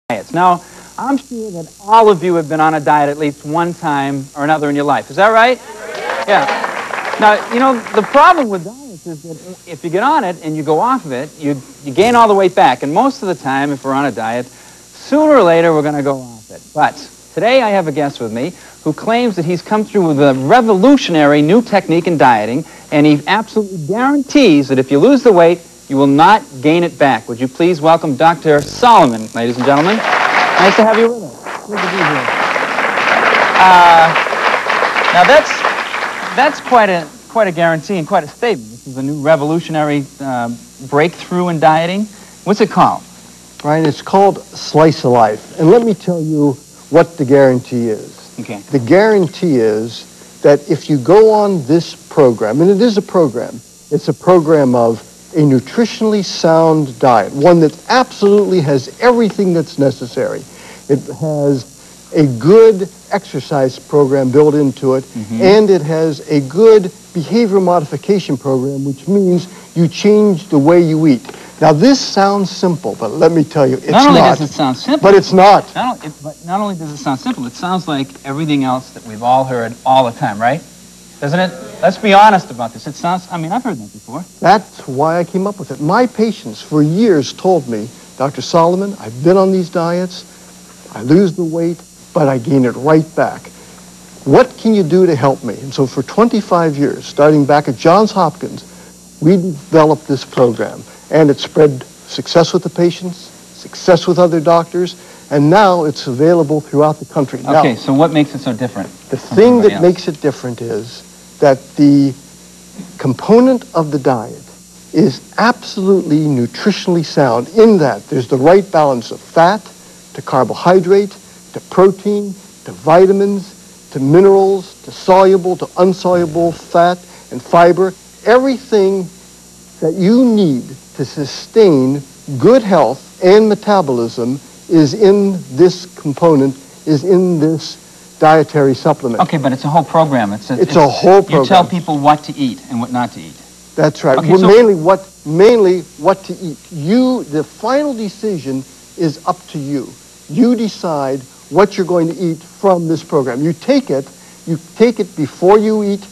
diets. Now, I'm sure that all of you have been on a diet at least one time or another in your life. Is that right? Yeah. Now, you know, the problem with diets is that if you get on it and you go off of it, you gain all the weight back. And most of the time, if we're on a diet, sooner or later we're going to go off it. But today I have a guest with me who claims that he's come through with a revolutionary new technique in dieting, and he absolutely guarantees that if you lose the weight, you will not gain it back. Would you please welcome Dr. Solomon, ladies and gentlemen. Nice to have you with us. Good to be here. Now that's quite a guarantee and quite a statement. This is a new revolutionary breakthrough in dieting. What's it called? Brian, it's called Slice of Life. And let me tell you what the guarantee is. Okay. The guarantee is that if you go on this program, and it is a program, it's a program of a nutritionally sound diet, one that absolutely has everything that's necessary. It has a good exercise program built into it, and it has a good behavior modification program, which means you change the way you eat. Now, this sounds simple, but let me tell you, it's not. Not only does it sound simple, but it's not. Not only does it sound simple, it sounds like everything else that we've all heard all the time, right? Doesn't it? Let's be honest about this. It sounds, I mean, I've heard that before. That's why I came up with it. My patients for years told me, Dr. Solomon, I've been on these diets, I lose the weight, but I gain it right back. What can you do to help me? And so for 25 years, starting back at Johns Hopkins, we developed this program, and it spread success with the patients, success with other doctors, and now it's available throughout the country. Okay, so what makes it so different? The thing that makes it different is that the component of the diet is absolutely nutritionally sound in that there's the right balance of fat to carbohydrate to protein to vitamins to minerals to soluble to insoluble fat and fiber. Everything that you need to sustain good health and metabolism is in this component, is in this dietary supplement. Okay, but it's a whole program. It's a whole program. You tell people what to eat and what not to eat. That's right. Okay, well, mainly what to eat. The final decision is up to you. You decide what you're going to eat from this program. You take it before you eat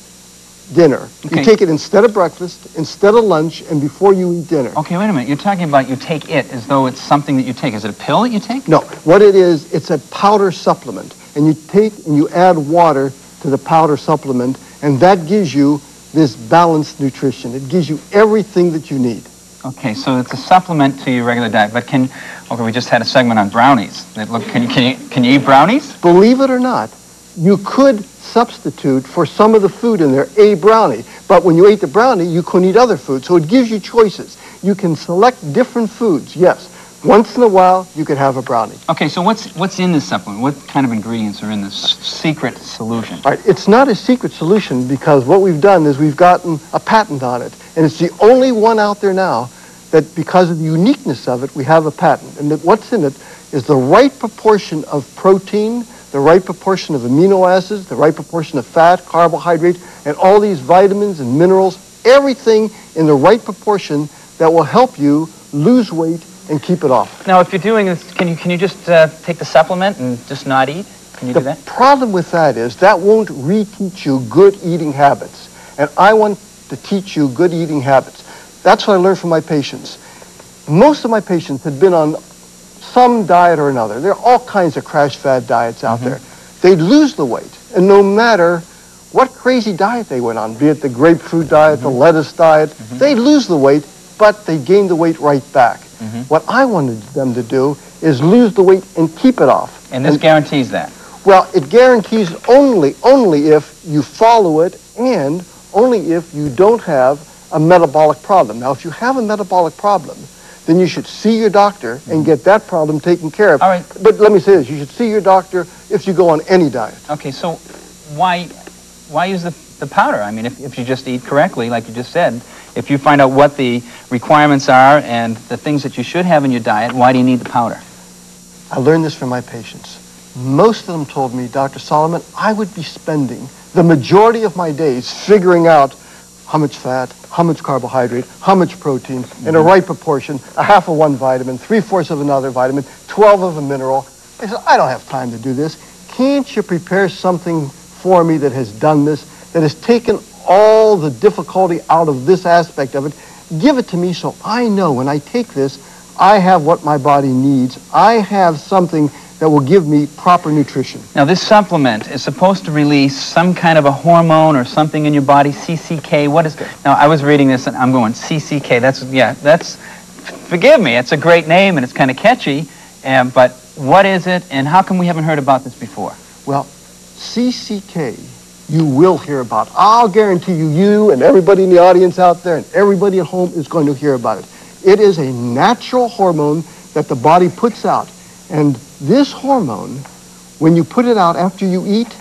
dinner. Okay. You take it instead of breakfast, instead of lunch, and before you eat dinner. Okay, wait a minute. You're talking about you take it as though it's something that you take. Is it a pill that you take? No. What it is, it's a powder supplement. And you take and you add water to the powder supplement, and that gives you this balanced nutrition. It gives you everything that you need. Okay, so it's a supplement to your regular diet. But we just had a segment on brownies. Can you eat brownies? Believe it or not, you could substitute for some of the food in there a brownie. But when you ate the brownie, you couldn't eat other food. So it gives you choices. You can select different foods, yes. Once in a while, you could have a brownie. Okay, so what's in this supplement? What kind of ingredients are in this secret solution? All right, it's not a secret solution because what we've done is we've gotten a patent on it. And it's the only one out there now that because of the uniqueness of it, we have a patent. And what's in it is the right proportion of protein, the right proportion of amino acids, the right proportion of fat, carbohydrate, and all these vitamins and minerals, everything in the right proportion that will help you lose weight and keep it off. Now, if you're doing this, can you just take the supplement and just not eat? Can you do that? The problem with that is that won't reteach you good eating habits. And I want to teach you good eating habits. That's what I learned from my patients. Most of my patients had been on some diet or another. There are all kinds of crash fad diets out there. They'd lose the weight. And no matter what crazy diet they went on, be it the grapefruit diet, the lettuce diet, they'd lose the weight, but they gained the weight right back. What I wanted them to do is lose the weight and keep it off. And this guarantees that? Well, it guarantees only if you follow it and only if you don't have a metabolic problem. Now, if you have a metabolic problem, then you should see your doctor and get that problem taken care of. All right. But let me say this, you should see your doctor if you go on any diet. Okay, so why use the powder? I mean, if you just eat correctly, like you just said, if you find out what the requirements are and the things that you should have in your diet, why do you need the powder? I learned this from my patients. Most of them told me, Dr. Solomon, I would be spending the majority of my days figuring out how much fat, how much carbohydrate, how much protein, in a right proportion, a half of one vitamin, 3/4 of another vitamin, 12 of a mineral. I said, I don't have time to do this. Can't you prepare something for me that has done this, that has taken all the difficulty out of this aspect of it? Give it to me so I know when I take this, I have what my body needs. I have something that will give me proper nutrition. Now, this supplement is supposed to release some kind of a hormone or something in your body, CCK. What is... Now, I was reading this, and I'm going, CCK, that's... Forgive me, it's a great name, and it's kind of catchy, but what is it, and how come we haven't heard about this before? Well, CCK, you will hear about. I'll guarantee you, you and everybody in the audience out there and everybody at home is going to hear about it. It is a natural hormone that the body puts out. And this hormone, when you put it out after you eat,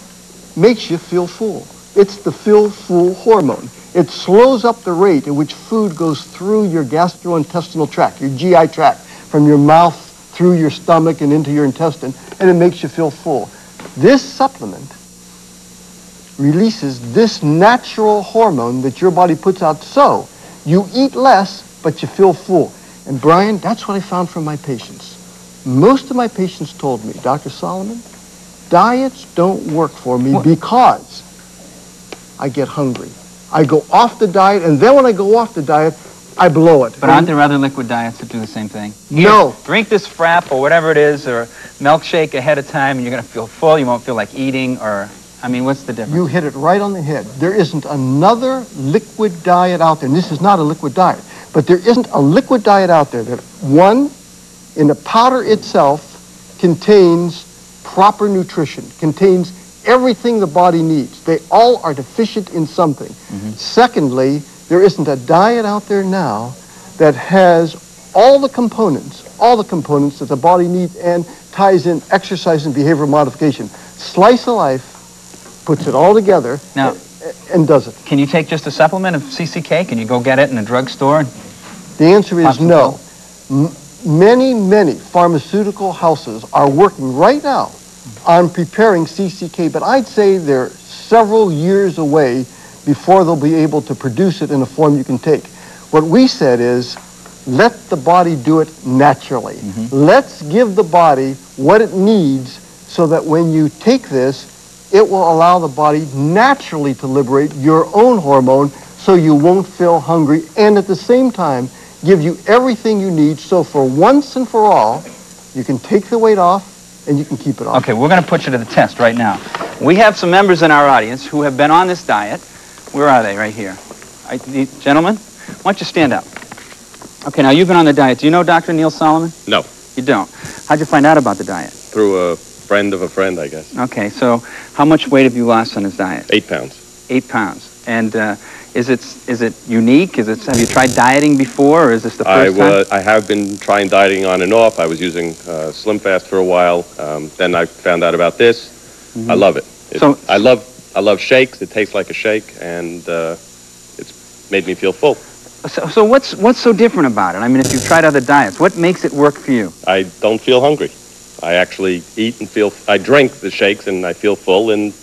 makes you feel full. It's the feel full hormone. It slows up the rate at which food goes through your gastrointestinal tract, your GI tract, from your mouth through your stomach and into your intestine, and it makes you feel full. This supplement releases this natural hormone that your body puts out, so you eat less, but you feel full. And Brian, that's what I found from my patients. Most of my patients told me, Dr. Solomon, diets don't work for me because I get hungry. I go off the diet, and then when I go off the diet, I blow it. But aren't there other liquid diets that do the same thing? No. Drink this frap or whatever it is, or milkshake ahead of time, and you're going to feel full. You won't feel like eating, or... I mean, what's the difference? You hit it right on the head. There isn't another liquid diet out there, and this is not a liquid diet, but there isn't a liquid diet out there that, one, in the powder itself, contains proper nutrition, contains everything the body needs. They all are deficient in something. Secondly, there isn't a diet out there now that has all the components that the body needs and ties in exercise and behavioral modification. Slice of Life puts it all together now, and does it. Can you take just a supplement of CCK? Can you go get it in a drugstore? The answer is no. Many pharmaceutical houses are working right now on preparing CCK, but I'd say they're several years away before they'll be able to produce it in a form you can take. What we said is, let the body do it naturally. Let's give the body what it needs so that when you take this, it will allow the body naturally to liberate your own hormone so you won't feel hungry, and at the same time, give you everything you need, so for once and for all, you can take the weight off and you can keep it off. Okay, we're going to put you to the test right now. We have some members in our audience who have been on this diet. Where are they? Right here. Gentlemen, why don't you stand up? Okay, now you've been on the diet. Do you know Dr. Neil Solomon? No. You don't. How'd you find out about the diet? Through a friend of a friend, I guess. Okay, so how much weight have you lost on his diet? 8 pounds. 8 pounds. And is it unique? Have you tried dieting before, or is this the first time? I have been trying dieting on and off. I was using Slim Fast for a while. Then I found out about this. I love it. I love shakes. It tastes like a shake, and it's made me feel full. So what's so different about it? I mean, if you've tried other diets, what makes it work for you? I don't feel hungry. I actually eat and I drink the shakes and I feel full, and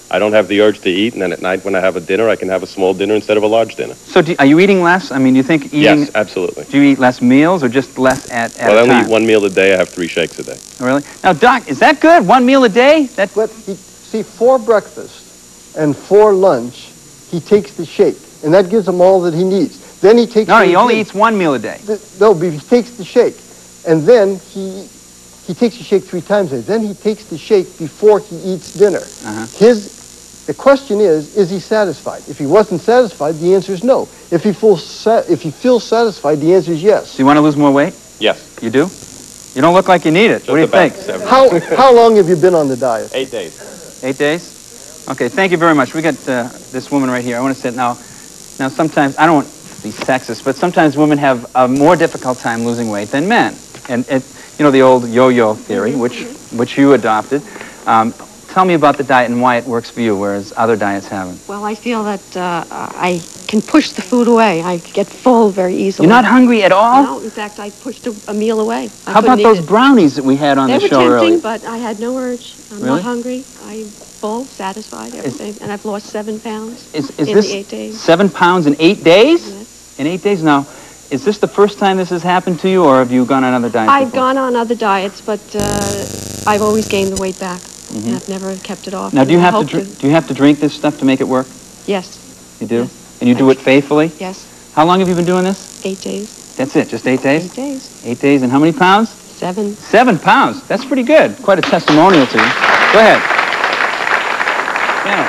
I don't have the urge to eat, and then at night when I have a dinner, I can have a small dinner instead of a large dinner. So are you eating less? I mean, do you think eating... Yes, absolutely. Do you eat less meals or just less at a time? Well, I only eat 1 meal a day. I have 3 shakes a day. Oh, really? Now, Doc, is that good? 1 meal a day? See, for breakfast and for lunch, he takes the shake, and that gives him all that he needs. Then he takes... No, he only eats 1 meal a day. No, but he takes the shake, and then he takes the shake 3 times a day. Then he takes the shake before he eats dinner. The question is he satisfied? If he wasn't satisfied, the answer is no. If he feels satisfied, the answer is yes. Do you want to lose more weight? Yes. You do? You don't look like you need it. What do you think? How long have you been on the diet? 8 days. 8 days? Okay, thank you very much. We got this woman right here. I want to sit now. Now, sometimes, I don't want to be sexist, but sometimes women have a more difficult time losing weight than men. And you know, the old yo-yo theory, which you adopted. Tell me about the diet and why it works for you, whereas other diets haven't. Well, I feel that I can push the food away. I get full very easily. You're not hungry at all? No, in fact, I pushed a meal away. How about those brownies that we had on the show earlier? They were tempting, but I had no urge. I'm not hungry. full, satisfied, everything. And I've lost 7 pounds Is in this the 8 days. 7 pounds in 8 days? Yes. In 8 days? Now, is this the first time this has happened to you, or have you gone on other diets I've before? gone on other diets, but I've always gained the weight back. And I've never kept it off. Now, do you and I have hope to drink this stuff to make it work? Yes. You do? Yes. And you do it faithfully? Yes. How long have you been doing this? 8 days. That's it, just 8 days? 8 days. 8 days, and how many pounds? 7. 7 pounds. That's pretty good. Quite a testimonial to you. Go ahead. Yeah.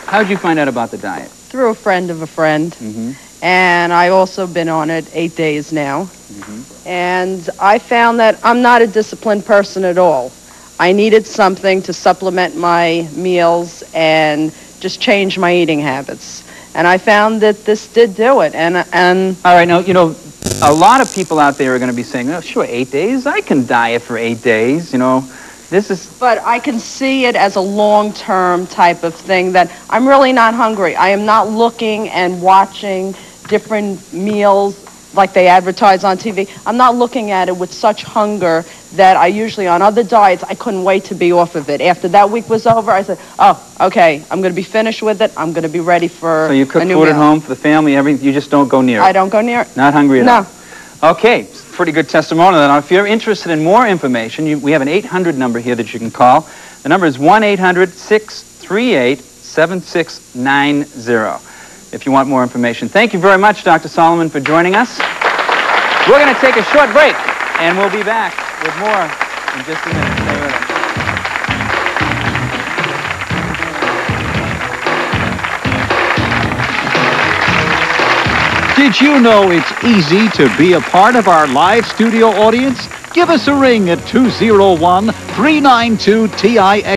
How did you find out about the diet? Through a friend of a friend. And I've also been on it 8 days now. And I found that I'm not a disciplined person at all. I needed something to supplement my meals and just change my eating habits. And I found that this did do it. And all right, now, you know, a lot of people out there are going to be saying, oh, sure, 8 days? I can diet for 8 days, you know. This is... But I can see it as a long-term type of thing that I'm really not hungry. I am not looking and watching different meals like they advertise on TV. I'm not looking at it with such hunger that I usually, on other diets, I couldn't wait to be off of it. After that week was over, I said, oh, okay, I'm going to be finished with it. I'm going to be ready for So you cook a new food meal. at home for the family, everything, you just don't go near it? I don't go near it. Not hungry at all? No. Okay, pretty good testimonial. Now, if you're interested in more information, we have an 800 number here that you can call. The number is 1-800-638-7690 if you want more information. Thank you very much, Dr. Solomon, for joining us. We're going to take a short break, and we'll be back with more in just a minute. Stay with us. Did you know it's easy to be a part of our live studio audience? Give us a ring at 201-392-TIX.